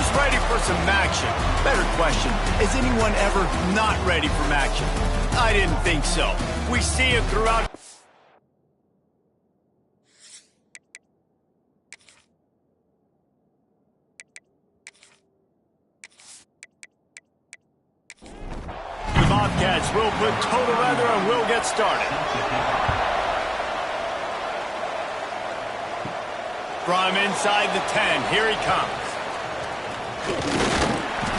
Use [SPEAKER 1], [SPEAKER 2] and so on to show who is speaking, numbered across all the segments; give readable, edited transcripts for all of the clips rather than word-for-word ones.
[SPEAKER 1] Who's ready for some action? Better question, is anyone ever not ready for action? I didn't think so. We see it throughout. The Bobcats will put total weather and we'll get started. From inside the 10, here he comes.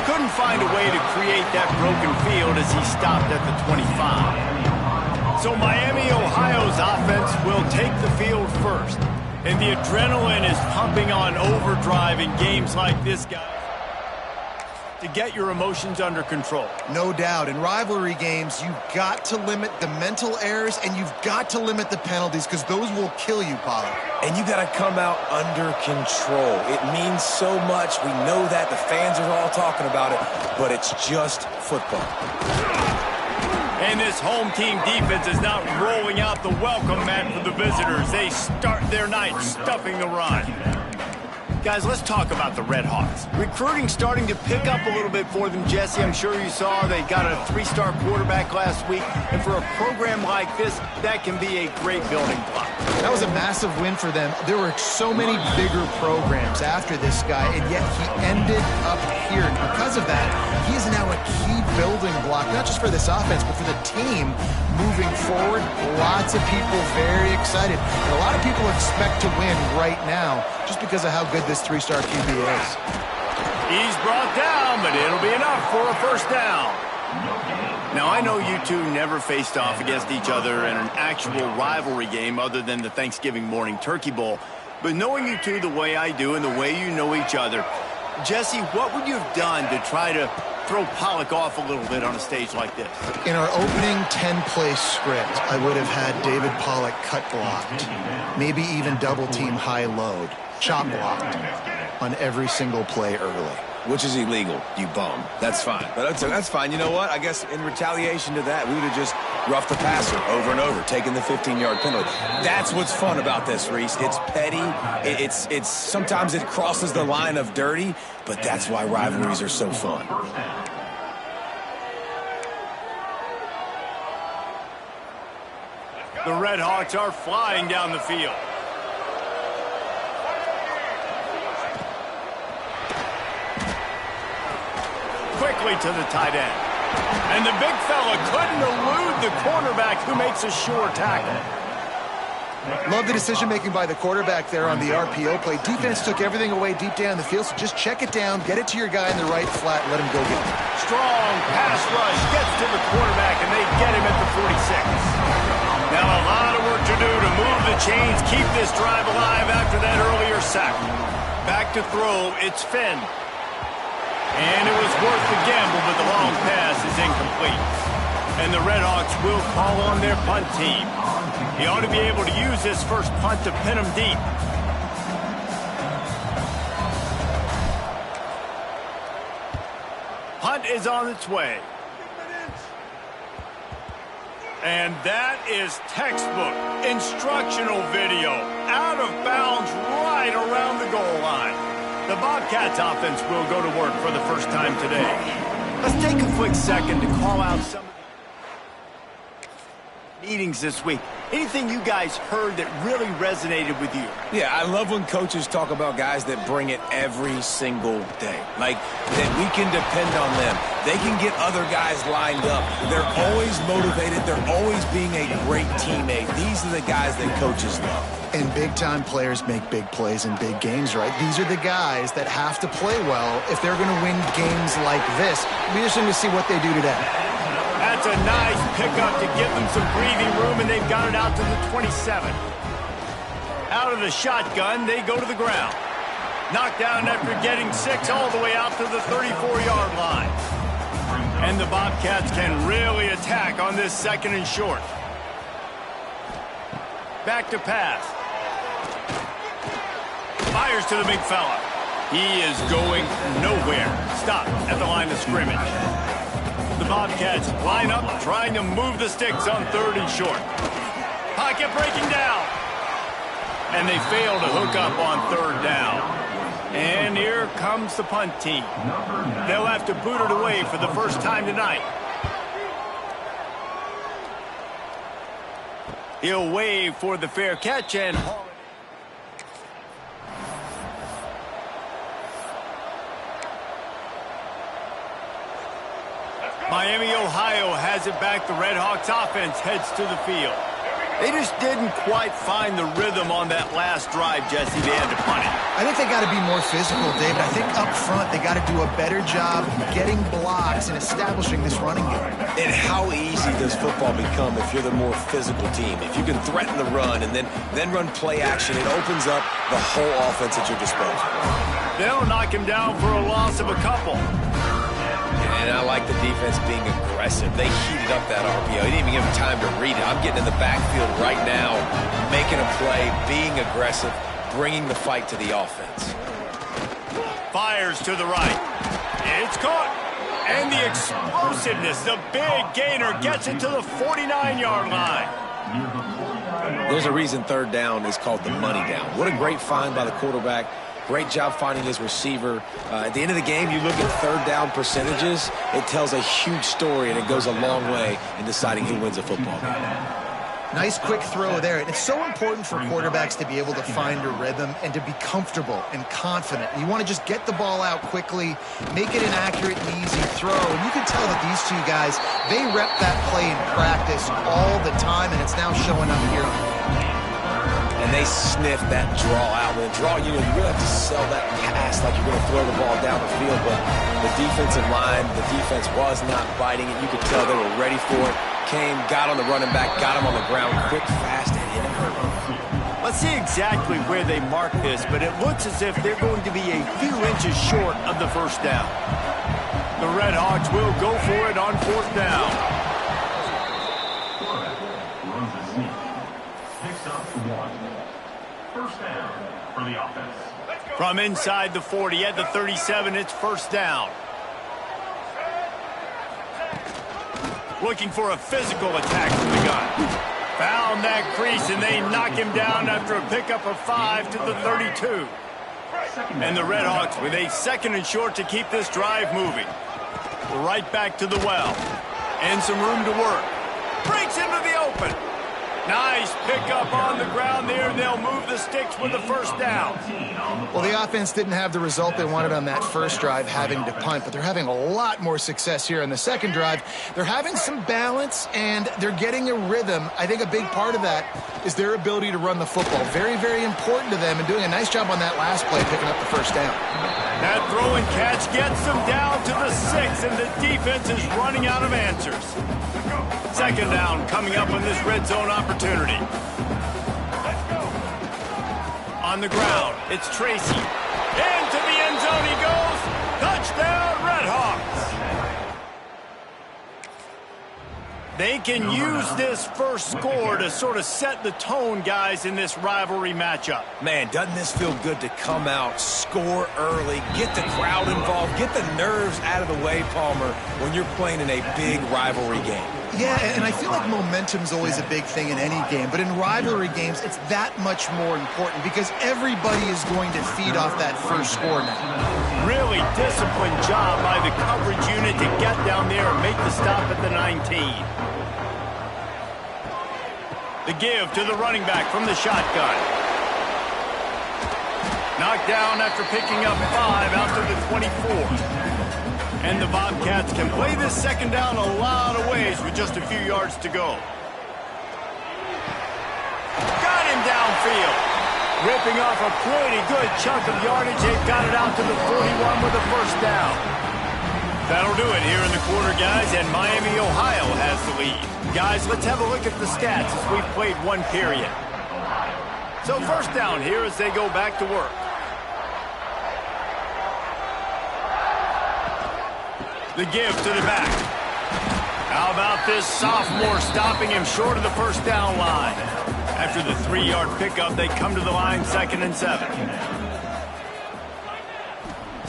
[SPEAKER 1] Couldn't find a way to create that broken field as he stopped at the 25. So Miami, Ohio's offense will take the field first. And the adrenaline is pumping on overdrive in games like this, guys, to get your emotions under control.
[SPEAKER 2] No doubt. In rivalry games, you've got to limit the mental errors and you've got to limit the penalties because those will kill you, Pollard.
[SPEAKER 3] And you got to come out under control. It means so much. We know that. The fans are all talking about it, but it's just football.
[SPEAKER 1] And this home team defense is not rolling out the welcome mat for the visitors. They start their night stuffing the run. Guys, let's talk about the Red Hawks. Recruiting starting to pick up a little bit for them, Jesse. I'm sure you saw they got a 3-star quarterback last week. And for a program like this, that can be a great building block.
[SPEAKER 2] That was a massive win for them. There were so many bigger programs after this guy, and yet he ended up here. And because of that, he is now a key building block, not just for this offense, but for the team moving forward. Lots of people very excited. And a lot of people expect to win right now just because of how good this 3-star QB is.
[SPEAKER 1] He's brought down, but it'll be enough for a first down. Now, I know you two never faced off against each other in an actual rivalry game other than the Thanksgiving morning Turkey Bowl. But knowing you two the way I do and the way you know each other, Jesse, what would you have done to try to throw Pollock off a little bit on a stage like this?
[SPEAKER 2] In our opening 10-play script, I would have had David Pollock cut blocked, maybe even double-team high load, chop blocked on every single play early.
[SPEAKER 3] Which is illegal, you bum. That's fine. But that's fine. You know what? I guess in retaliation to that, we would have just roughed the passer over and over, taking the 15-yard penalty. That's what's fun about this, Reese. It's petty. It's sometimes it crosses the line of dirty, but that's why rivalries are so fun.
[SPEAKER 1] The Red Hawks are flying down the field. Quickly to the tight end. And the big fella couldn't elude the cornerback who makes a sure tackle.
[SPEAKER 2] Love the decision-making by the quarterback there on the RPO play. Defense took everything away deep down the field, so just check it down, get it to your guy in the right flat, let him go get it.
[SPEAKER 1] Strong pass rush gets to the quarterback, and they get him at the 46. Now a lot of work to do to move the chains, keep this drive alive after that earlier sack. Back to throw, it's Finn. And it was worth the gamble, but the long pass is incomplete. And the Red Hawks will call on their punt team. He ought to be able to use this first punt to pin him deep. Punt is on its way. And that is textbook instructional video. Out of bounds right around the goal line. The Bobcats offense will go to work for the first time today. Let's take a quick second to call out some of the meetings this week. Anything you guys heard that really resonated with you?
[SPEAKER 3] Yeah, I love when coaches talk about guys that bring it every single day. Like, that we can depend on them. They can get other guys lined up. They're always motivated. They're always being a great teammate. These are the guys that coaches love.
[SPEAKER 2] And big-time players make big plays in big games, right? These are the guys that have to play well if they're going to win games like this. We just need to see what they do today.
[SPEAKER 1] That's a nice pickup to give them some breathing room, and they've got it out to the 27. Out of the shotgun, they go to the ground. Knocked down after getting 6 all the way out to the 34-yard line. And the Bobcats can really attack on this second and short. Back to pass. Fires to the big fella. He is going nowhere. Stop at the line of scrimmage. The Bobcats line up, trying to move the sticks on third and short. Pocket breaking down. And they fail to hook up on third down. And here comes the punt team. They'll have to boot it away for the first time tonight. He'll wave for the fair catch and haul it. Miami, Ohio has it back. The Red Hawks offense heads to the field. They just didn't quite find the rhythm on that last drive, Jesse. They had to punt it.
[SPEAKER 2] I think they got to be more physical, David. I think up front they got to do a better job getting blocks and establishing this running game.
[SPEAKER 3] And how easy does football become if you're the more physical team? If you can threaten the run and then run play action, it opens up the whole offense at your disposal.
[SPEAKER 1] They'll knock him down for a loss of a couple.
[SPEAKER 3] And I like the defense being aggressive. They heated up that RPO. He didn't even give him time to read it. I'm getting in the backfield right now, making a play, being aggressive, bringing the fight to the offense.
[SPEAKER 1] Fires to the right. It's caught. And the explosiveness, the big gainer gets it to the 49-yard line.
[SPEAKER 3] There's a reason third down is called the money down. What a great find by the quarterback. Great job finding his receiver. At the end of the game, you look at third down percentages, it tells a huge story, and it goes a long way in deciding who wins a football game.
[SPEAKER 2] Nice quick throw there. And it's so important for quarterbacks to be able to find a rhythm and to be comfortable and confident. You want to just get the ball out quickly, make it an accurate and easy throw. And you can tell that these two guys, they rep that play in practice all the time, and it's now showing up here.
[SPEAKER 3] And they sniff that draw out. When draw, you really have to sell that pass like you're going to throw the ball down the field. But the defensive line, the defense was not biting it. You could tell they were ready for it. Came, got on the running back, got him on the ground, quick, fast, and hit him.
[SPEAKER 1] Let's see exactly where they mark this, but it looks as if they're going to be a few inches short of the first down. The Red Hawks will go for it on fourth down.
[SPEAKER 4] First down for the offense.
[SPEAKER 1] From inside the 40 at the 37, it's first down. Looking for a physical attack from the gun. Found that crease, and they knock him down after a pickup of 5 to the 32. And the Red Hawks with a second and short to keep this drive moving. Right back to the well. And some room to work. Breaks into the open. Nice pickup on the ground there. They'll move the sticks with the first down.
[SPEAKER 2] Well, the offense didn't have the result they wanted on that first drive, having to punt, but they're having a lot more success here on the second drive. They're having some balance, and they're getting a rhythm. I think a big part of that is their ability to run the football. Very, very important to them, and doing a nice job on that last play, picking up the first down.
[SPEAKER 1] That throw and catch gets them down to the 6, and the defense is running out of answers. Second down coming up on this red zone opportunity. On the ground, it's Tracy. Into the end zone he goes. Touchdown, Red Hawks. They can use this first score to sort of set the tone, guys, in this rivalry matchup.
[SPEAKER 3] Man, doesn't this feel good to come out, score early, get the crowd involved, get the nerves out of the way, Palmer, when you're playing in a big rivalry game?
[SPEAKER 2] Yeah, and I feel like momentum's always a big thing in any game, but in rivalry games, it's that much more important because everybody is going to feed off that first score now.
[SPEAKER 1] Really disciplined job by the coverage unit to get down there and make the stop at the 19. The give to the running back from the shotgun. Knocked down after picking up 5 out to the 24. And the Bobcats can play this second down a lot of ways with just a few yards to go. Got him downfield. Ripping off a pretty good chunk of yardage. They've got it out to the 41 with a first down. That'll do it here in the quarter, guys, and Miami, Ohio has the lead. Guys, let's have a look at the stats as we've played one period. So first down here as they go back to work. The give to the back. How about this sophomore stopping him short of the first down line? After the 3-yard pickup, they come to the line 2nd and 7.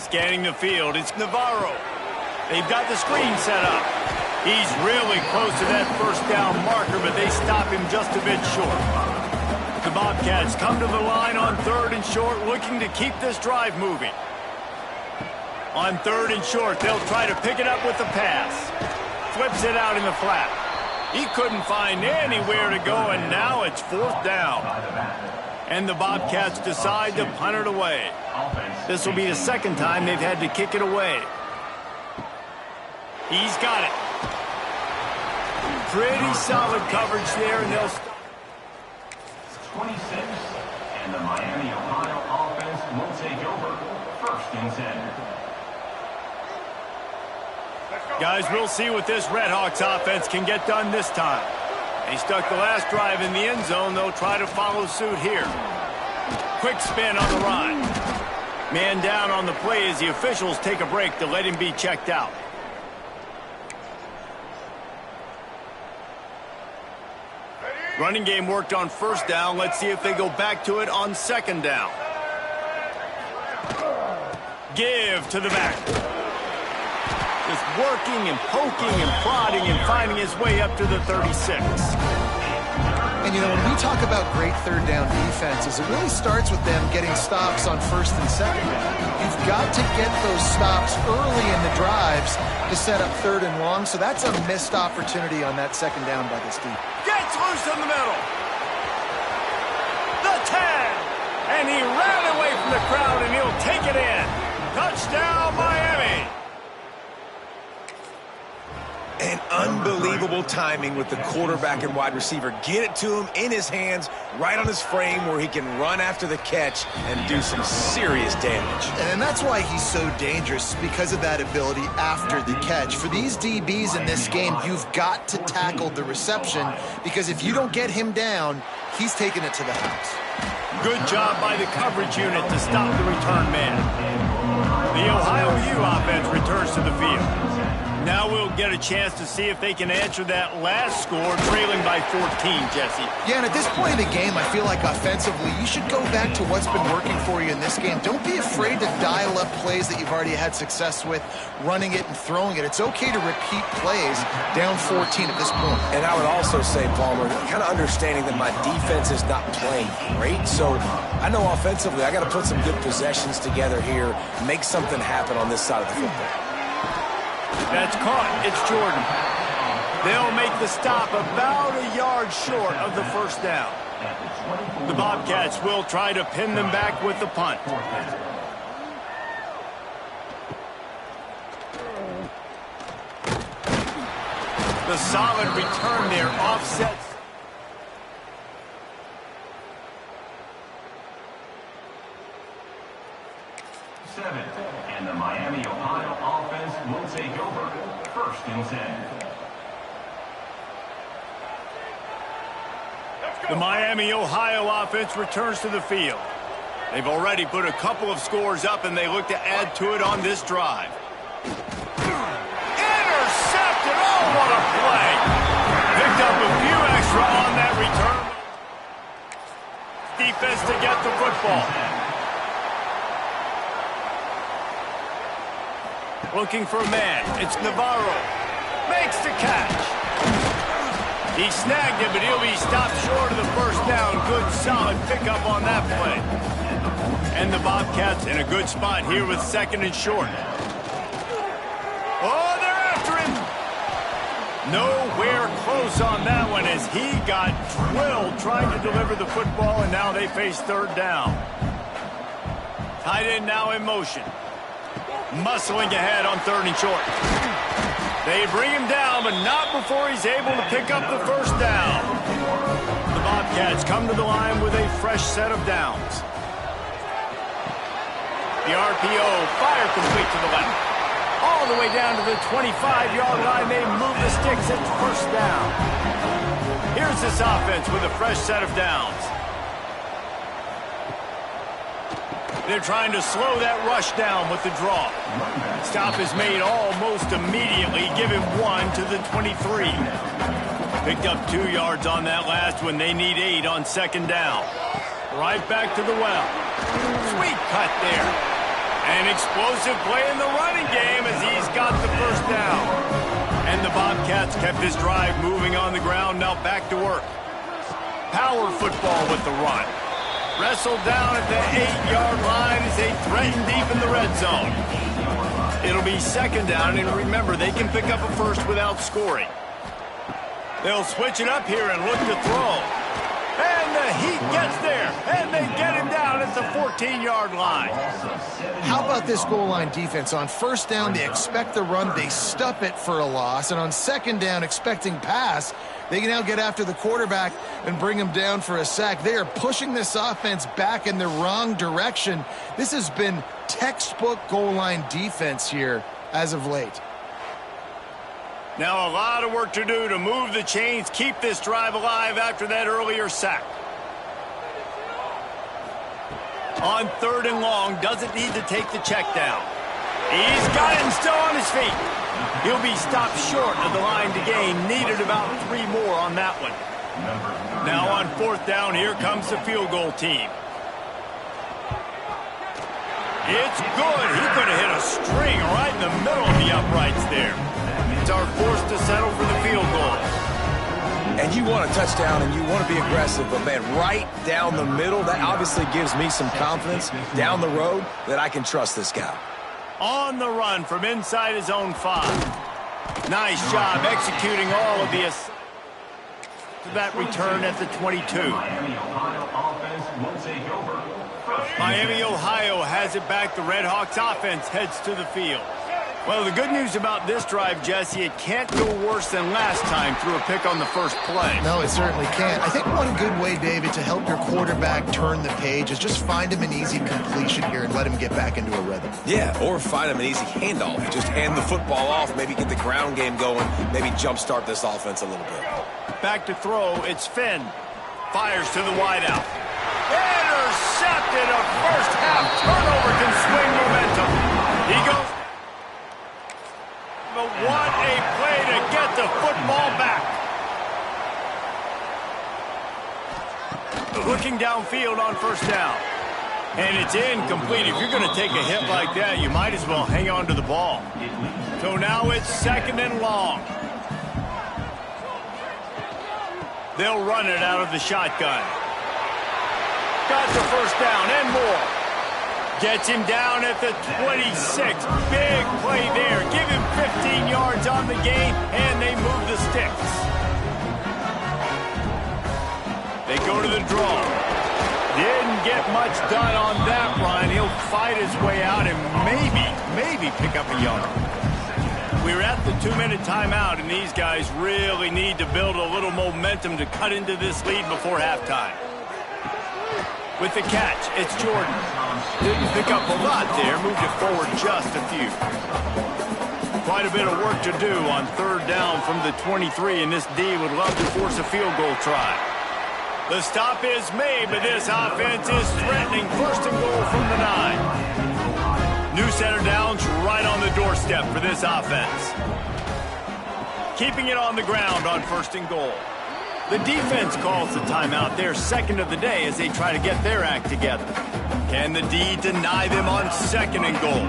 [SPEAKER 1] Scanning the field, it's Navarro. They've got the screen set up. He's really close to that first down marker, but they stop him just a bit short. The Bobcats come to the line on 3rd and short, looking to keep this drive moving. On 3rd and short, they'll try to pick it up with the pass. Flips it out in the flat. He couldn't find anywhere to go, and now it's 4th down. And the Bobcats decide to punt it away. This will be the 2nd time they've had to kick it away. He's got it. Pretty solid coverage there, and they'll...
[SPEAKER 4] 26, and the Miami, Ohio offense will take over 1st and 10.
[SPEAKER 1] Guys, we'll see what this Redhawks offense can get done this time. They stuck the last drive in the end zone. They'll try to follow suit here. Quick spin on the run. Man down on the play as the officials take a break to let him be checked out. Running game worked on 1st down. Let's see if they go back to it on 2nd down. Give to the back. Just working and poking and prodding and finding his way up to the 36.
[SPEAKER 2] And, you know, when we talk about great 3rd down defenses, it really starts with them getting stops on 1st and 2nd down. You've got to get those stops early in the drives to set up 3rd and long, so that's a missed opportunity on that 2nd down by this team.
[SPEAKER 1] Gets loose in the middle. The 10. And he ran away from the crowd, and he'll take it in. Touchdown, Miami.
[SPEAKER 3] And unbelievable timing with the quarterback and wide receiver. Get it to him in his hands, right on his frame where he can run after the catch and do some serious damage.
[SPEAKER 2] And that's why he's so dangerous, because of that ability after the catch. For these DBs in this game, you've got to tackle the reception, because if you don't get him down, he's taking it to the house.
[SPEAKER 1] Good job by the coverage unit to stop the return man. The Ohio U offense returns to the field. Now we'll get a chance to see if they can answer that last score, trailing by 14, Jesse.
[SPEAKER 2] Yeah, and at this point in the game, I feel like offensively, you should go back to what's been working for you in this game. Don't be afraid to dial up plays that you've already had success with, running it and throwing it. It's okay to repeat plays down 14 at this point.
[SPEAKER 3] And I would also say, Palmer, kind of understanding that my defense is not playing great, so I know offensively I got to put some good possessions together here, make something happen on this side of the football.
[SPEAKER 1] That's caught. It's Jordan. They'll make the stop about a yard short of the 1st down. The Bobcats will try to pin them back with the punt. The solid return there offsets.
[SPEAKER 4] And the Miami, Ohio offense will take over 1st and 10.
[SPEAKER 1] The Miami, Ohio offense returns to the field. They've already put a couple of scores up, and they look to add to it on this drive. Intercepted! Oh, what a play! Picked up a few extra on that return. Defense to get the football. Looking for a man. It's Navarro. Makes the catch. He snagged it, but he'll be stopped short of the 1st down. Good, solid pickup on that play. And the Bobcats in a good spot here with 2nd and short. Oh, they're after him. Nowhere close on that one as he got drilled trying to deliver the football, and now they face 3rd down. Tight end now in motion. Muscling ahead on 3rd and short. They bring him down, but not before he's able to pick up the 1st down. The Bobcats come to the line with a fresh set of downs. The RPO, fire complete to the left. All the way down to the 25-yard line. They move the sticks at 1st down. Here's this offense with a fresh set of downs. They're trying to slow that rush down with the draw. Stop is made almost immediately. Give him 1 to the 23. Picked up 2 yards on that last one. They need 8 on 2nd down. Right back to the well. Sweet cut there. An explosive play in the running game as he's got the 1st down. And the Bobcats kept this drive moving on the ground. Now back to work. power football with the run. Wrestled down at the 8-yard line as they threaten deep in the red zone. It'll be second down, and remember, they can pick up a first without scoring. They'll switch it up here and look to throw. And the heat gets there, and they get him down at the 14-yard line.
[SPEAKER 2] How about this goal line defense? On first down, they expect the run, they stuff it for a loss. And on second down, expecting pass, they can now get after the quarterback and bring him down for a sack. They are pushing this offense back in the wrong direction. This has been textbook goal line defense here as of late.
[SPEAKER 1] Now a lot of work to do to move the chains, keep this drive alive after that earlier sack. On third and long, doesn't need to take the check down. He's got it and still on his feet. He'll be stopped short of the line to gain. Needed about 3 more on that one. Now on fourth down, here comes the field goal team. It's good. He could have hit a string right in the middle of the uprights there. Are forced to settle for the field goal.
[SPEAKER 3] And you want a touchdown and you want to be aggressive, but man, right down the middle, that obviously gives me some confidence down the road that I can trust this guy.
[SPEAKER 1] On the run from inside his own 5. Nice job executing all of this. That return at the 22.
[SPEAKER 4] Miami, Ohio offense will take over.
[SPEAKER 1] Miami, Ohio has it back. The Red Hawks offense heads to the field. Well, the good news about this drive, Jesse, it can't go worse than last time through a pick on the first play.
[SPEAKER 2] No, it certainly can't. I think one good way, David, to help your quarterback turn the page is just find him an easy completion here and let him get back into a rhythm.
[SPEAKER 3] Yeah, or find him an easy handoff. Just hand the football off, maybe get the ground game going, maybe jumpstart this offense a little bit.
[SPEAKER 1] Back to throw, it's Finn. Fires to the wideout. Intercepted. A first half turnover can swing momentum. He goes. But what a play to get the football back. Looking downfield on first down. And it's incomplete. If you're going to take a hit like that, you might as well hang on to the ball. So now it's second and long. They'll run it out of the shotgun. Got the first down and more. Gets him down at the 26. Big play there. Give him 15 yards on the gain, and they move the sticks. They go to the draw. Didn't get much done on that run. He'll fight his way out and maybe pick up a yard. We're at the 2-minute timeout, and these guys really need to build a little momentum to cut into this lead before halftime. With the catch, it's Jordan. Didn't pick up a lot there, moved it forward just a few. Quite a bit of work to do on third down from the 23, and this D would love to force a field goal try. The stop is made, but this offense is threatening first and goal from the 9. New center downs right on the doorstep for this offense. Keeping it on the ground on first and goal. The defense calls the timeout, their second of the day, as they try to get their act together. Can the D deny them on second and goal?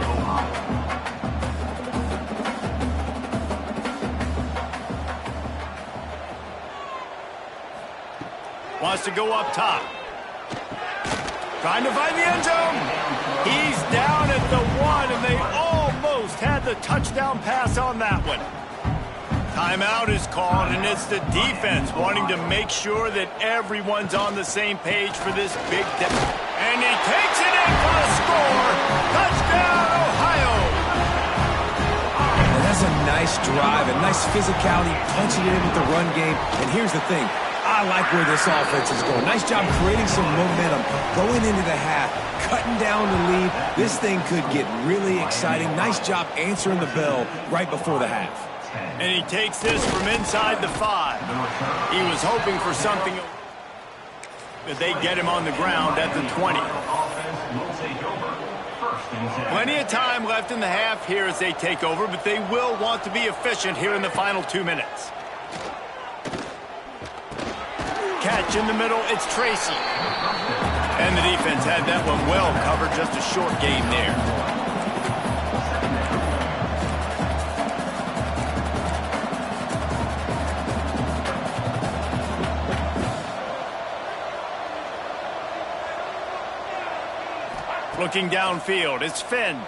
[SPEAKER 1] Wants to go up top. Trying to find the end zone. He's down at the 1, and they almost had the touchdown pass on that one. Timeout is called, and it's the defense wanting to make sure that everyone's on the same page for this big day. And he takes it in for the score. Touchdown, Ohio!
[SPEAKER 3] And that's a nice drive, a nice physicality, punching it in with the run game. And here's the thing. I like where this offense is going. Nice job creating some momentum, going into the half, cutting down the lead. This thing could get really exciting. Nice job answering the bell right before the half.
[SPEAKER 1] And he takes this from inside the 5. He was hoping for something, but they get him on the ground at the 20. Plenty of time left in the half here as they take over, but they will want to be efficient here in the final 2 minutes. Catch in the middle, it's Tracy. And the defense had that one well covered, just a short gain there. Looking downfield, it's Finn.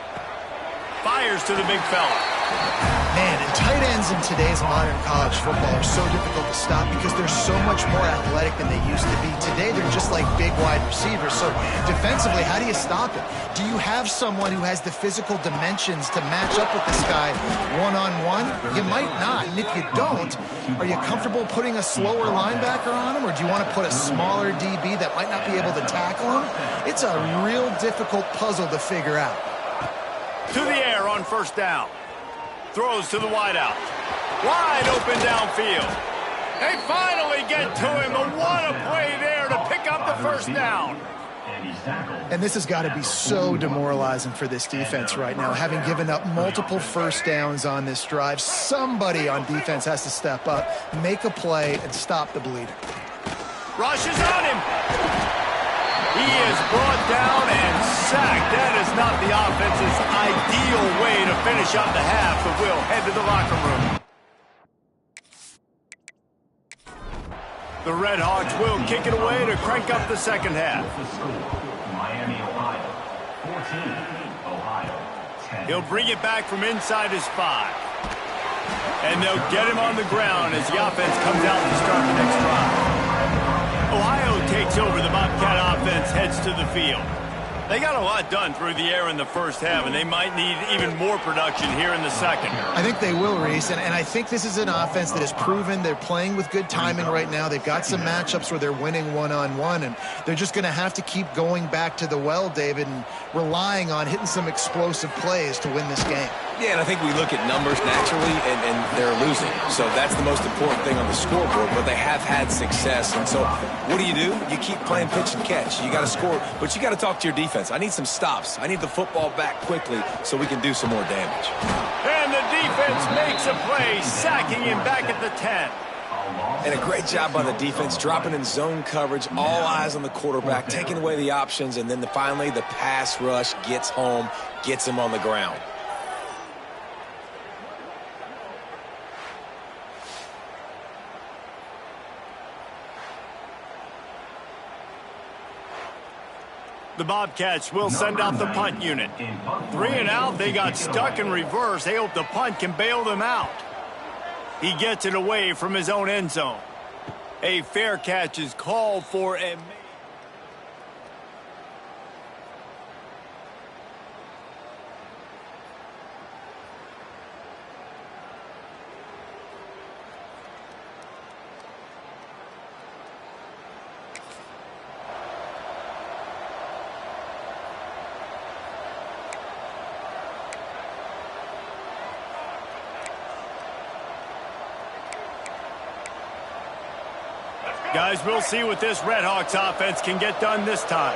[SPEAKER 1] Fires to the big fella.
[SPEAKER 2] Man, and tight ends in today's modern college football are so difficult to stop because they're so much more athletic than they used to be. Today, they're just like big wide receivers. So defensively, how do you stop it? Do you have someone who has the physical dimensions to match up with this guy one-on-one? You might not. And if you don't, are you comfortable putting a slower linebacker on him? Or do you want to put a smaller DB that might not be able to tackle him? It's a real difficult puzzle to figure out.
[SPEAKER 1] To the air on first down. Throws to the wideout. Wide open downfield. They finally get to him. But what a play there to pick up the first down.
[SPEAKER 2] And this has got to be so demoralizing for this defense right now. Having given up multiple first downs on this drive, somebody on defense has to step up, make a play, and stop the bleeding.
[SPEAKER 1] Rushes on him. He is brought down and sacked. That is not the offense's ideal way to finish up the half, but we'll head to the locker room. The Red Hawks will kick it away to crank up the second half.
[SPEAKER 4] Miami, Ohio, 14, Ohio, 10.
[SPEAKER 1] He'll bring it back from inside his 5. And they'll get him on the ground as the offense comes out to start the next drive. Ohio takes over. The Bobcat offense heads to the field. They got a lot done through the air in the first half, and they might need even more production here in the second.
[SPEAKER 2] I think they will, Reese, and I think this is an offense that has proven they're playing with good timing right now. They've got some matchups where they're winning one-on-one, and they're just going to have to keep going back to the well, David, and relying on hitting some explosive plays to win this game.
[SPEAKER 3] Yeah, and I think we look at numbers naturally, and they're losing. So that's the most important thing on the scoreboard, but they have had success. And so what do? You keep playing pitch and catch. You got to score, but you got to talk to your defense. I need some stops. I need the football back quickly so we can do some more damage.
[SPEAKER 1] And the defense makes a play, sacking him back at the 10.
[SPEAKER 3] And a great job by the defense, dropping in zone coverage, all eyes on the quarterback, taking away the options, and then finally the pass rush gets home, gets him on the ground.
[SPEAKER 1] The Bobcats will send out the punt unit. 3 and out, they got stuck in reverse. They hope the punt can bail them out. He gets it away from his own end zone. A fair catch is called for and made. Guys, we'll see what this Red Hawks offense can get done this time.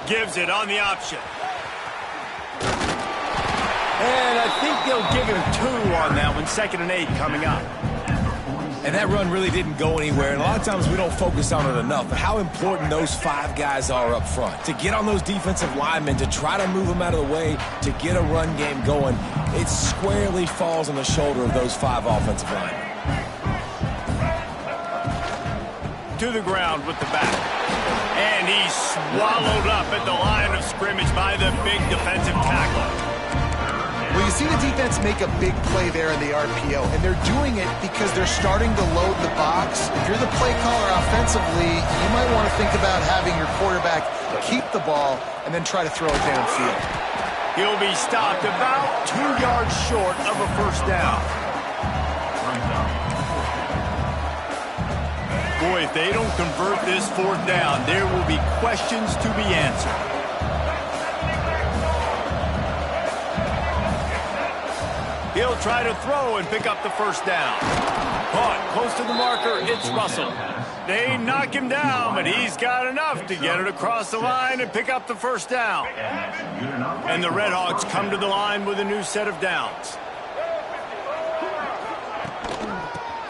[SPEAKER 1] Gives it on the option. And I think they'll give him 2 on that one. 2nd and 8 coming up.
[SPEAKER 3] And that run really didn't go anywhere. And a lot of times we don't focus on it enough. But how important those 5 guys are up front. To get on those defensive linemen, to try to move them out of the way, to get a run game going, it squarely falls on the shoulder of those 5 offensive linemen.
[SPEAKER 1] To the ground with the back. And he's swallowed up at the line of scrimmage by the big defensive tackle.
[SPEAKER 2] Well, you see the defense make a big play there in the RPO, and they're doing it because they're starting to load the box. If you're the play caller offensively, you might want to think about having your quarterback keep the ball and then try to throw it downfield.
[SPEAKER 1] He'll be stopped about 2 yards short of a first down. Boy, if they don't convert this 4th down, there will be questions to be answered. He'll try to throw and pick up the first down. Caught close to the marker, it's Russell. They knock him down, but he's got enough to get it across the line and pick up the first down. And the Red Hawks come to the line with a new set of downs.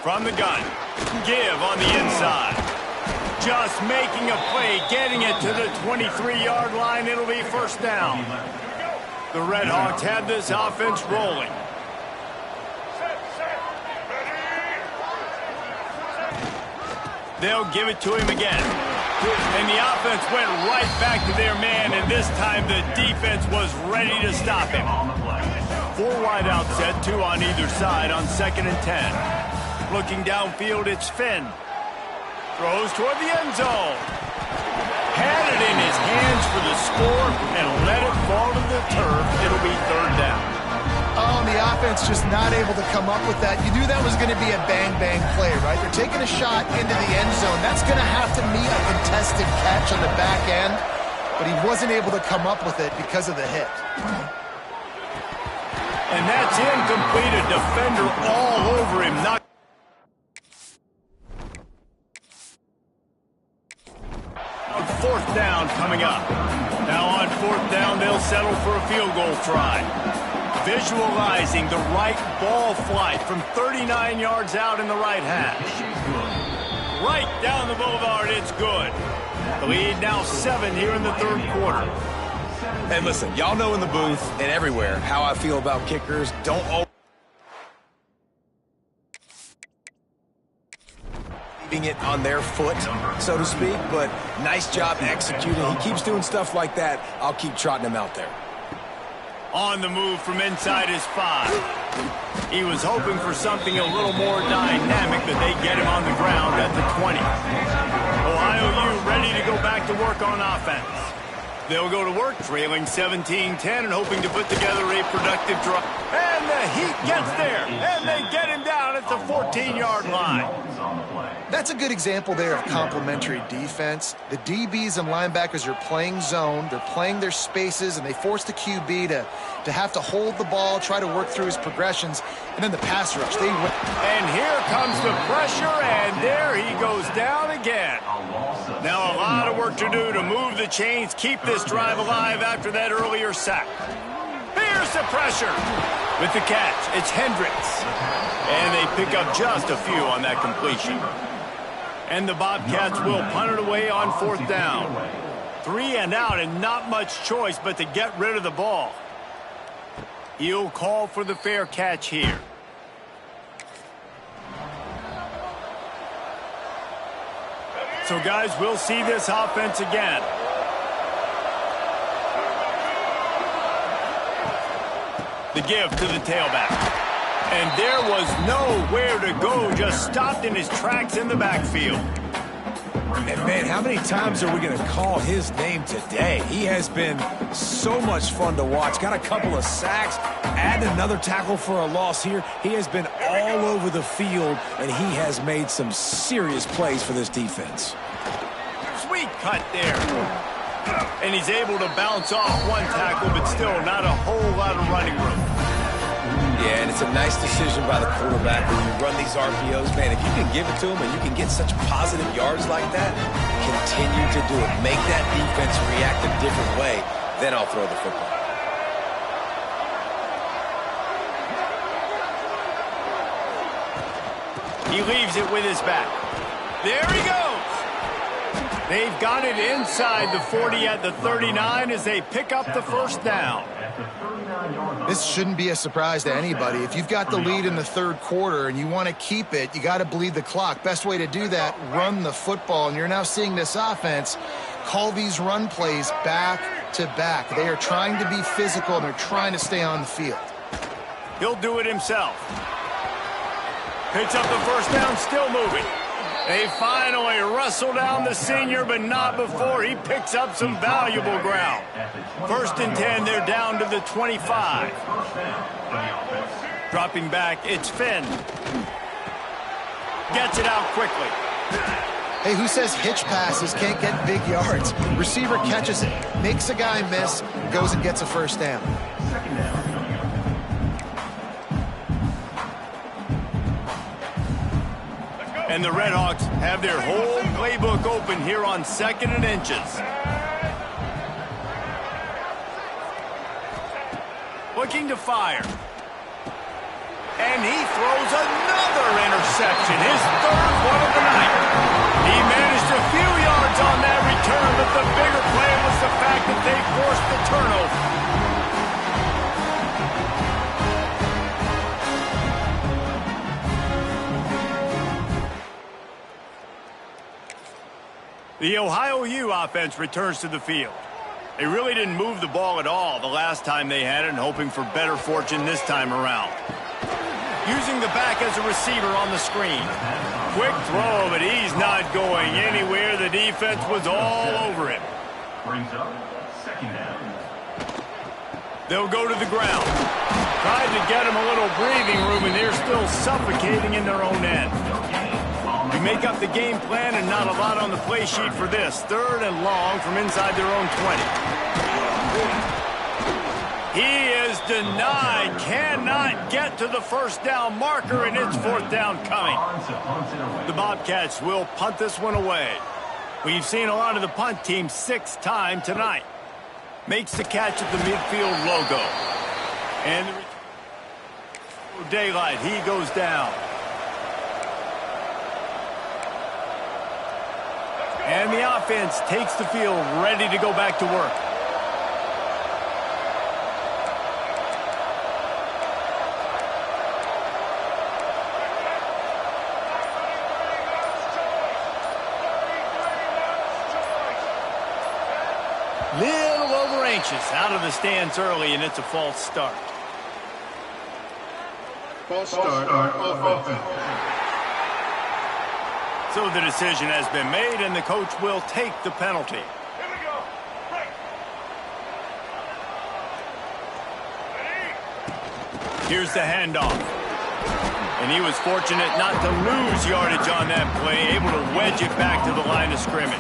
[SPEAKER 1] From the gun. Give on the inside. Just making a play, getting it to the 23-yard line. It'll be first down. The Red Hawks have this offense rolling. They'll give it to him again. And the offense went right back to their man, and this time the defense was ready to stop him. 4 wide out set, 2 on either side on 2nd and 10. Looking downfield, it's Finn. Throws toward the end zone. Had it in his hands for the score and let it fall to the turf. It'll be 3rd down.
[SPEAKER 2] Oh, and the offense just not able to come up with that. You knew that was going to be a bang-bang play, right? They're taking a shot into the end zone. That's going to have to meet a contested catch on the back end, but he wasn't able to come up with it because of the hit.
[SPEAKER 1] And that's incomplete. A defender all over him. Not 4th down coming up. Now on 4th down, they'll settle for a field goal try. Visualizing the right ball flight from 39 yards out in the right hash. Right down the boulevard, it's good. The lead now 7 here in the 3rd quarter.
[SPEAKER 3] And listen, y'all know in the booth and everywhere how I feel about kickers. Don't always leaving it on their foot, so to speak, but nice job executing. He keeps doing stuff like that. I'll keep trotting him out there.
[SPEAKER 1] On the move from inside his 5. He was hoping for something a little more dynamic, but they get him on the ground at the 20. Ohio U ready to go back to work on offense. They'll go to work, trailing 17-10 and hoping to put together a productive drive. And the Heat gets there, and they get him down at the 14-yard line.
[SPEAKER 2] That's a good example there of complementary defense. The DBs and linebackers are playing zone, they're playing their spaces, and they force the QB to have to hold the ball, try to work through his progressions, and then the pass rush.
[SPEAKER 1] And here comes the pressure, and there he goes down again. Now a lot of work to do to move the chains, keep this drive alive after that earlier sack. Here's the pressure. With the catch, it's Hendricks. And they pick up just a few on that completion. And the Bobcats will punt it away on 4th down. 3 and out and not much choice but to get rid of the ball. He'll call for the fair catch here. So, guys, we'll see this offense again. The give to the tailback. And there was nowhere to go, just stopped in his tracks in the backfield.
[SPEAKER 3] And, man, how many times are we going to call his name today? He has been so much fun to watch. Got a couple of sacks, add another tackle for a loss here. He has been all over the field, and he has made some serious plays for this defense.
[SPEAKER 1] Sweet cut there. And he's able to bounce off one tackle, but still not a whole lot of running room.
[SPEAKER 3] Yeah, and it's a nice decision by the quarterback when you run these RPOs. Man, if you can give it to him and you can get such positive yards like that, continue to do it. Make that defense react a different way, then I'll throw the football.
[SPEAKER 1] He leaves it with his back. There he goes. They've got it inside the 40 at the 39 as they pick up the 1st down.
[SPEAKER 2] This shouldn't be a surprise to anybody. If you've got the lead in the 3rd quarter and you want to keep it, you got to bleed the clock. Best way to do that, run the football. And you're now seeing this offense call these run plays back to back. They are trying to be physical and they're trying to stay on the field.
[SPEAKER 1] He'll do it himself. Picks up the 1st down, still moving. They finally wrestle down the senior, but not before he picks up some valuable ground. 1st and 10, they're down to the 25. Dropping back, it's Finn. Gets it out quickly.
[SPEAKER 2] Hey, who says hitch passes can't get big yards? Receiver catches it, makes a guy miss, goes and gets a 1st down.
[SPEAKER 1] And the Redhawks have their whole playbook open here on 2nd and inches. Looking to fire. And he throws another interception, his 3rd one of the night. He managed a few yards on that return, but the bigger play was the fact that they forced the turnover. The Ohio U offense returns to the field. They really didn't move the ball at all the last time they had it, and hoping for better fortune this time around. Using the back as a receiver on the screen. Quick throw, but he's not going anywhere. The defense was all over him.
[SPEAKER 4] Brings up second down.
[SPEAKER 1] They'll go to the ground. Tried to get him a little breathing room, and they're still suffocating in their own end. We make up the game plan, and not a lot on the play sheet for this. 3rd and long from inside their own 20. He is denied. Cannot get to the first down marker, and it's 4th down coming. The Bobcats will punt this one away. We've seen a lot of the punt team 6th time tonight. Makes the catch at the midfield logo. And the daylight, he goes down. And the offense takes the field, ready to go back to work. Little over anxious, out of the stands early, and it's a false start.
[SPEAKER 5] False start on offense.
[SPEAKER 1] So the decision has been made, and the coach will take the penalty.
[SPEAKER 5] Here we go. Break.
[SPEAKER 1] Here's the handoff. And he was fortunate not to lose yardage on that play, able to wedge it back to the line of scrimmage.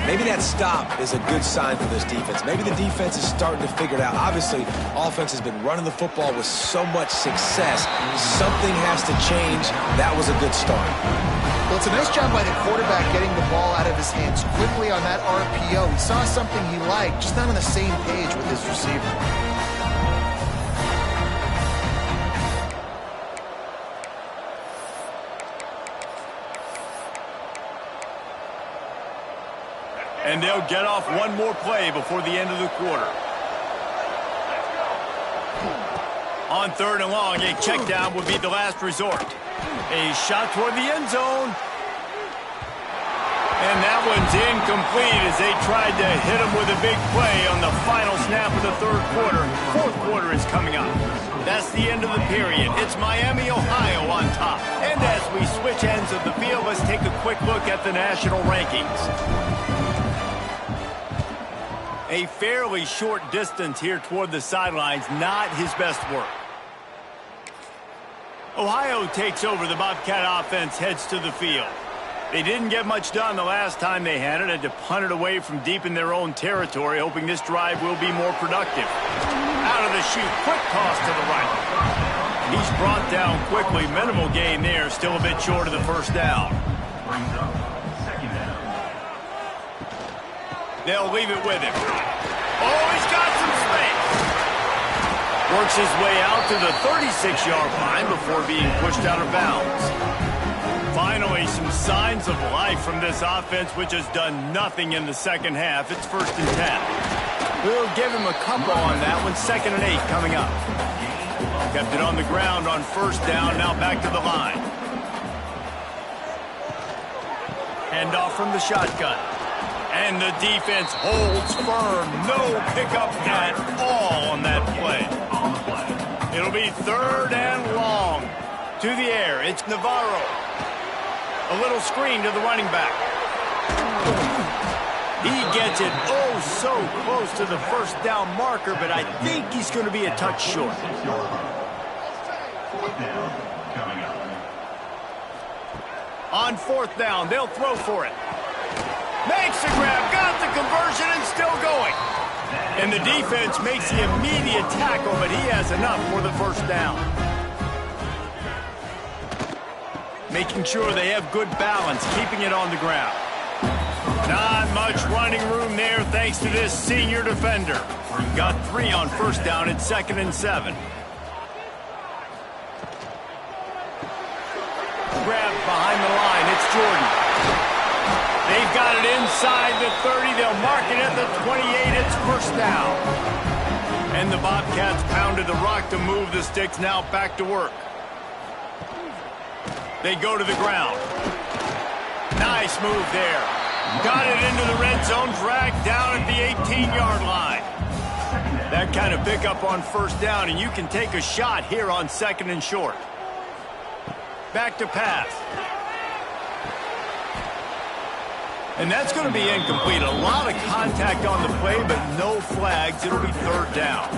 [SPEAKER 3] Maybe that stop is a good sign for this defense. Maybe the defense is starting to figure it out. Obviously, offense has been running the football with so much success. Something has to change. That was a good start.
[SPEAKER 2] Well, it's a nice job by the quarterback getting the ball out of his hands quickly on that RPO. He saw something he liked, just not on the same page with his receiver.
[SPEAKER 1] And they'll get off one more play before the end of the quarter. On 3rd and long, a check down would be the last resort. A shot toward the end zone. And that one's incomplete as they tried to hit him with a big play on the final snap of the 3rd quarter. 4th quarter is coming up. That's the end of the period. It's Miami, Ohio on top. And as we switch ends of the field, let's take a quick look at the national rankings. A fairly short distance here toward the sidelines, not his best work. Ohio takes over. The Bobcat offense heads to the field. They didn't get much done the last time they had to punt it away from deep in their own territory, hoping this drive will be more productive. Out of the chute, quick toss to the right. He's brought down quickly. Minimal gain there, still a bit short of the 1st down.
[SPEAKER 4] Brings up second down.
[SPEAKER 1] They'll leave it with him. Oh, he's got some space. Works his way out to the 36-yard line before being pushed out of bounds. Finally, some signs of life from this offense, which has done nothing in the second half. It's 1st and 10. We'll give him a couple on that one. 2nd and 8 coming up. Kept it on the ground on 1st down. Now back to the line. Handoff from the shotgun. And the defense holds firm. No pickup at all on that play. It'll be 3rd and long. To the air, it's Navarro. A little screen to the running back. He gets it oh so close to the 1st down marker, but I think he's going to be a touch short.
[SPEAKER 4] 4th down coming up.
[SPEAKER 1] On 4th down, they'll throw for it. Makes the grab, got the conversion, and still going. And the defense makes the immediate tackle, but he has enough for the 1st down. Making sure they have good balance, keeping it on the ground. Not much running room there thanks to this senior defender. Got 3 on 1st down at 2nd and 7. Grab behind the line, it's Jordan. They've got it inside the 30. They'll mark it at the 28. It's 1st down. And the Bobcats pounded the rock to move the sticks. Now back to work. They go to the ground. Nice move there. Got it into the red zone, dragged down at the 18-yard line. That kind of pickup on first down, and you can take a shot here on 2nd and short. Back to pass. And that's going to be incomplete. A lot of contact on the play, but no flags. It'll be 3rd down.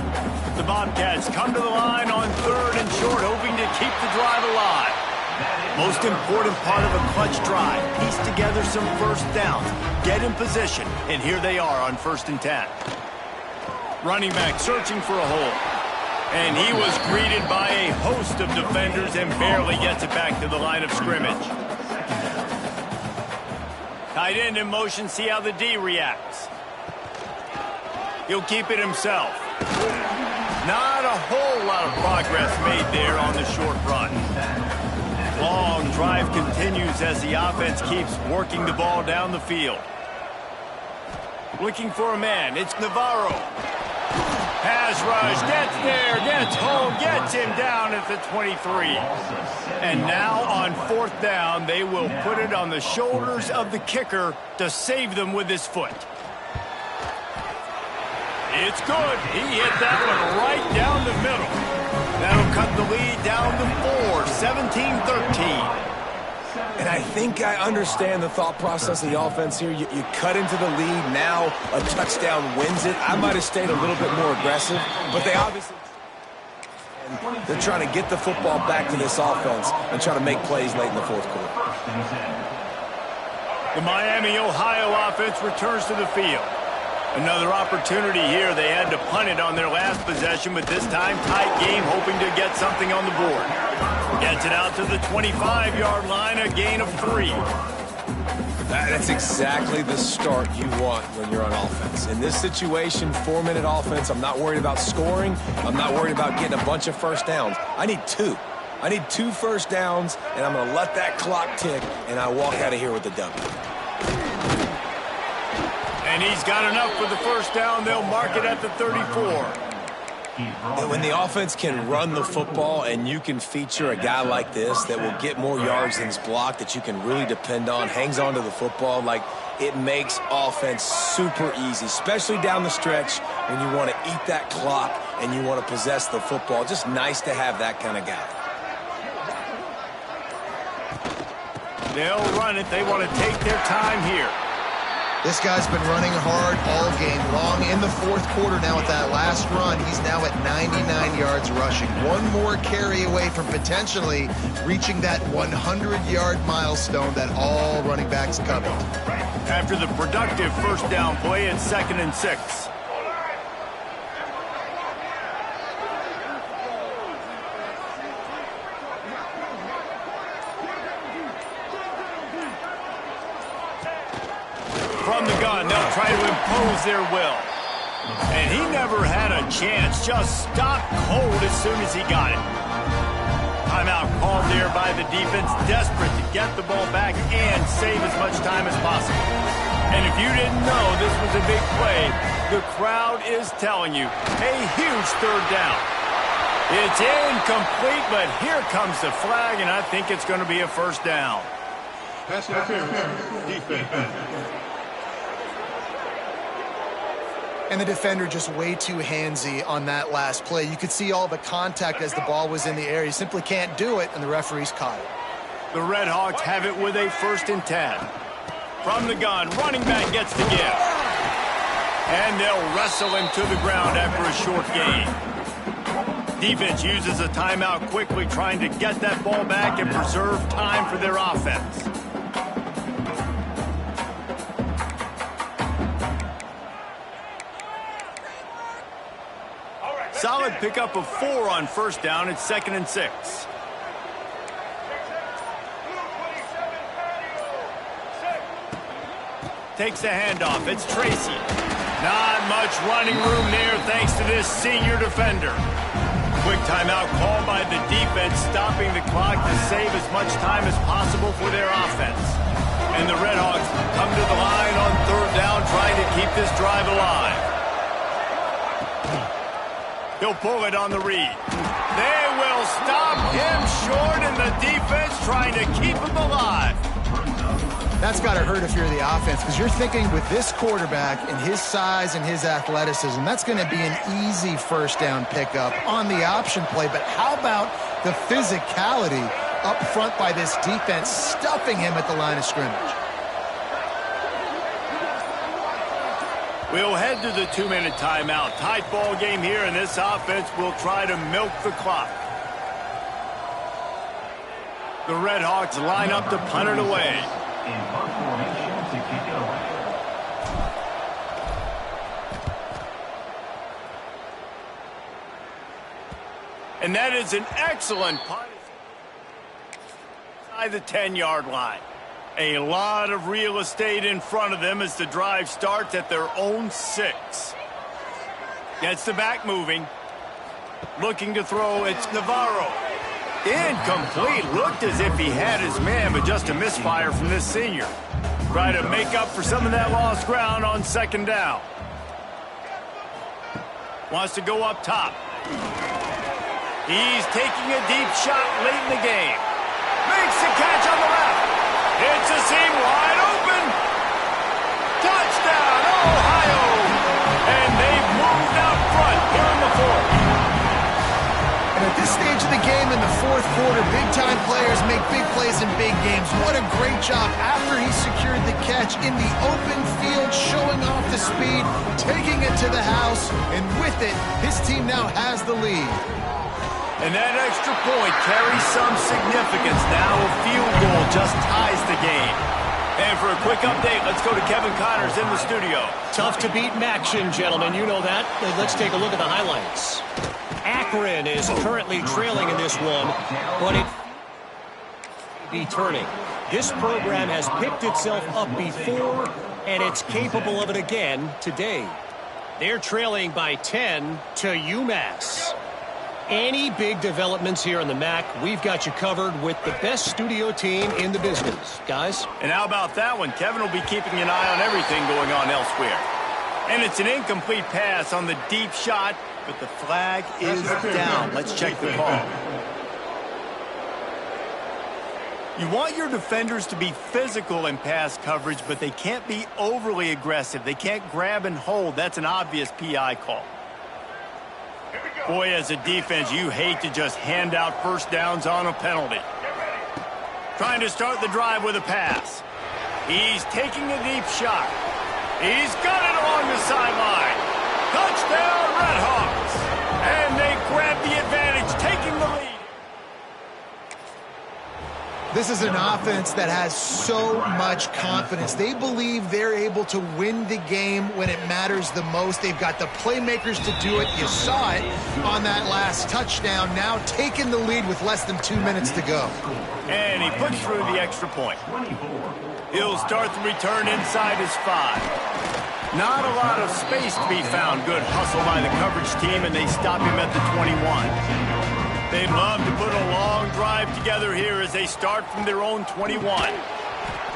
[SPEAKER 1] The Bobcats come to the line on 3rd and short, hoping to keep the drive alive. Most important part of a clutch drive. Piece together some first downs. Get in position. And here they are on 1st and 10. Running back searching for a hole. And he was greeted by a host of defenders and barely gets it back to the line of scrimmage. Tight end in motion, see how the D reacts. He'll keep it himself. Not a whole lot of progress made there on the short run. Long drive continues as the offense keeps working the ball down the field. Looking for a man, it's Navarro. Pass rush, gets there, gets home, gets him down at the 23. And now on 4th down, they will put it on the shoulders of the kicker to save them with his foot. It's good. He hit that one right down the middle. That'll cut the lead down to 4, 17-13.
[SPEAKER 3] And I think I understand the thought process of the offense here. You cut into the lead. Now a touchdown wins it. I might have stayed a little bit more aggressive, but they obviously... They're trying to get the football back to this offense and try to make plays late in the 4th quarter.
[SPEAKER 1] The Miami, Ohio offense returns to the field. Another opportunity here. They had to punt it on their last possession, but this time tight game, hoping to get something on the board. Gets it out to the 25-yard line, a gain of 3.
[SPEAKER 3] That's exactly the start you want when you're on offense. In this situation, 4-minute offense, I'm not worried about scoring. I'm not worried about getting a bunch of first downs. I need 2. I need 2 first downs, and I'm going to let that clock tick, and I walk out of here with the W.
[SPEAKER 1] And he's got enough for the first down. They'll mark it at the 34.
[SPEAKER 3] And when the offense can run the football and you can feature a guy like this that will get more yards than his block, that you can really depend on, hangs on to the football, like it makes offense super easy, especially down the stretch when you want to eat that clock and you want to possess the football. Just nice to have that kind of guy.
[SPEAKER 1] They'll run it. They want to take their time here.
[SPEAKER 2] This guy's been running hard all game long. In the 4th quarter now with that last run, he's now at 99 yards rushing. One more carry away from potentially reaching that 100-yard milestone that all running backs covet.
[SPEAKER 1] After the productive first down play, it's 2nd and 6. From the gun, they'll try to impose their will. And he never had a chance, just stopped cold as soon as he got it. Timeout called there by the defense, desperate to get the ball back and save as much time as possible. And if you didn't know this was a big play, the crowd is telling you, a huge 3rd down. It's incomplete, but here comes the flag, and I think it's going to be a first down.
[SPEAKER 5] Pass interference. Defense.
[SPEAKER 2] And the defender just way too handsy on that last play. You could see all the contact as the ball was in the air. You simply can't do it, and the referees caught it.
[SPEAKER 1] The Red Hawks have it with a 1st and 10. From the gun, running back gets the give. And they'll wrestle him to the ground after a short gain. Defense uses a timeout quickly, trying to get that ball back and preserve time for their offense. Solid pickup of 4 on first down. It's 2nd and 6. Takes the handoff. It's Tracy. Not much running room there thanks to this senior defender. Quick timeout called by the defense, stopping the clock to save as much time as possible for their offense. And the Red Hawks come to the line on 3rd down, trying to keep this drive alive. He'll pull it on the read. They will stop him short, and the defense trying to keep him alive.
[SPEAKER 2] That's got to hurt if you're the offense, because you're thinking with this quarterback and his size and his athleticism, that's going to be an easy first down pickup on the option play. But how about the physicality up front by this defense, stuffing him at the line of scrimmage?
[SPEAKER 1] We'll head to the 2-minute timeout. Tight ball game here, and this offense will try to milk the clock. The Red Hawks line up to punt it away.
[SPEAKER 4] In punt formation to kick it away.
[SPEAKER 1] And that is an excellent punt. Inside the 10-yard line. A lot of real estate in front of them as the drive starts at their own 6. Gets the back moving. Looking to throw, it's Navarro. Incomplete. Looked as if he had his man, but just a misfire from this senior. Try to make up for some of that lost ground on second down. Wants to go up top. He's taking a deep shot late in the game. Makes the catch on the left. It's a seam wide open. Touchdown, Ohio. And they've moved out front here in the 4th.
[SPEAKER 2] And at this stage of the game in the 4th quarter, big-time players make big plays in big games. What a great job after he secured the catch in the open field, showing off the speed, taking it to the house, and with it, his team now has the lead.
[SPEAKER 1] And that extra point carries some significance. Now a field goal just ties the game. And for a quick update, let's go to Kevin Connors in the studio.
[SPEAKER 6] Tough to beat Maction, gentlemen. You know that. Let's take a look at the highlights. Akron is currently trailing in this one, but it be turning. This program has picked itself up before, and it's capable of it again today. They're trailing by 10 to UMass. Any big developments here in the MAC, we've got you covered with the best studio team in the business. Guys?
[SPEAKER 1] And how about that one? Kevin will be keeping an eye on everything going on elsewhere. And it's an incomplete pass on the deep shot, but the flag is down. Let's check the call. You want your defenders to be physical in pass coverage, but they can't be overly aggressive. They can't grab and hold. That's an obvious PI call. Boy, as a defense, you hate to just hand out first downs on a penalty. Trying to start the drive with a pass. He's taking a deep shot. He's got it along the sideline. Touchdown, Red Hawks. And they grab the advantage, taking the lead.
[SPEAKER 2] This is an offense that has so much confidence. They believe they're able to win the game when it matters the most. They've got the playmakers to do it. You saw it on that last touchdown. Now taking the lead with less than 2 minutes to go.
[SPEAKER 1] And he puts through the extra point. He'll start the return inside his 5. Not a lot of space to be found. Good hustle by the coverage team, and they stop him at the 21. They'd love to put a long drive together here as they start from their own 21.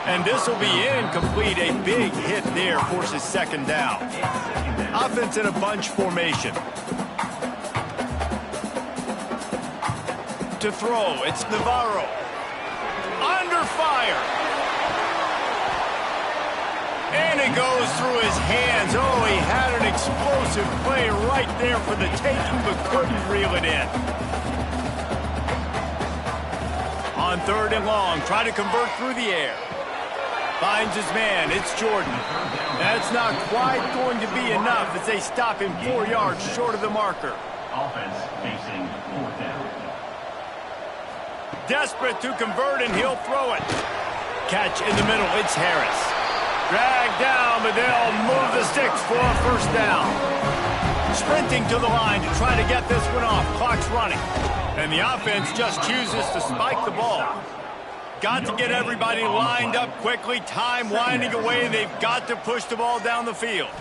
[SPEAKER 1] And this will be incomplete. A big hit there forces second down. Offense in a bunch formation. To throw, it's Navarro. Under fire. And it goes through his hands. Oh, he had an explosive play right there for the taking, but couldn't reel it in. On 3rd and long, try to convert through the air. Finds his man, it's Jordan. That's not quite going to be enough as they stop him 4 yards short of the marker.
[SPEAKER 4] Offense facing 4th down.
[SPEAKER 1] Desperate to convert, and he'll throw it. Catch in the middle, it's Harris. Dragged down, but they'll move the sticks for a first down. Sprinting to the line to try to get this one off. Clock's running. And the offense just chooses to spike the ball. Got to get everybody lined up quickly. Time winding away, and they've got to push the ball down the field.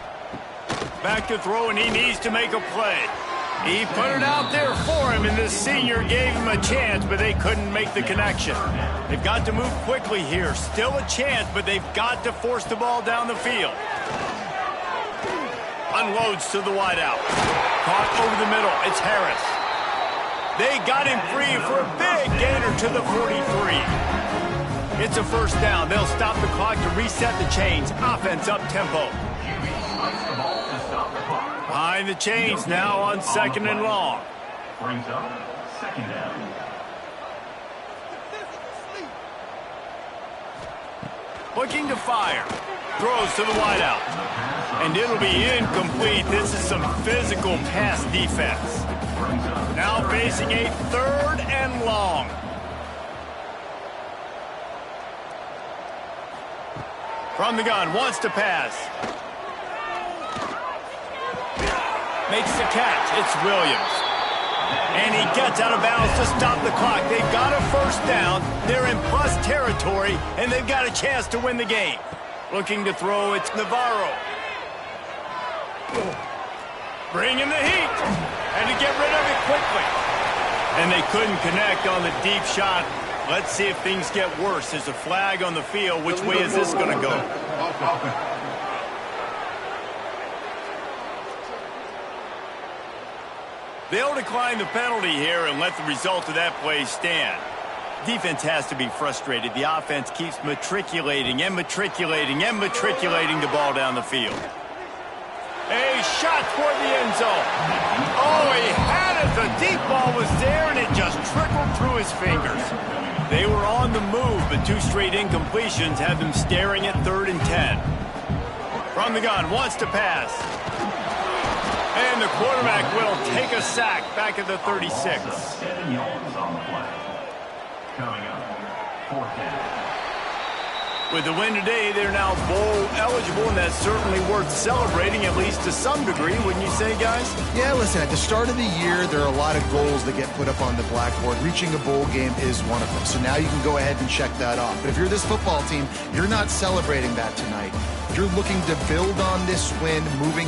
[SPEAKER 1] Back to throw, and he needs to make a play. He put it out there for him, and this senior gave him a chance, but they couldn't make the connection. They've got to move quickly here. Still a chance, but they've got to force the ball down the field. Unloads to the wideout. Caught over the middle. It's Harris. They got him free for a big gainer to the 43. It's a first down. They'll stop the clock to reset the chains. Offense up tempo. Behind the chains now on 2nd and long.
[SPEAKER 4] Brings up 2nd down.
[SPEAKER 1] Looking to fire. Throws to the wideout. And it'll be incomplete. This is some physical pass defense. Now facing a 3rd and long. From the gun, wants to pass. Makes the catch. It's Williams. And he gets out of bounds to stop the clock. They've got a first down. They're in plus territory, and they've got a chance to win the game. Looking to throw, it's Navarro. Bring in the heat. And to get rid of it quickly. And they couldn't connect on the deep shot. Let's see if things get worse. There's a flag on the field. Which way is this going to go? They'll decline the penalty here and let the result of that play stand. Defense has to be frustrated. The offense keeps matriculating and matriculating and matriculating the ball down the field. A shot toward the end zone. Oh, he had it. The deep ball was there, and it just trickled through his fingers. They were on the move, but 2 straight incompletions had them staring at 3rd and 10. From the gun, wants to pass. And the quarterback will take a sack back at the 36.
[SPEAKER 4] 7 yards on the play. Coming up, 4th down.
[SPEAKER 1] With the win today, they're now bowl eligible, and that's certainly worth celebrating, at least to some degree, wouldn't you say, guys?
[SPEAKER 2] Yeah, listen, at the start of the year, there are a lot of goals that get put up on the blackboard. Reaching a bowl game is one of them. So now you can go ahead and check that off. But if you're this football team, you're not celebrating that tonight. You're looking to build on this win, moving ahead.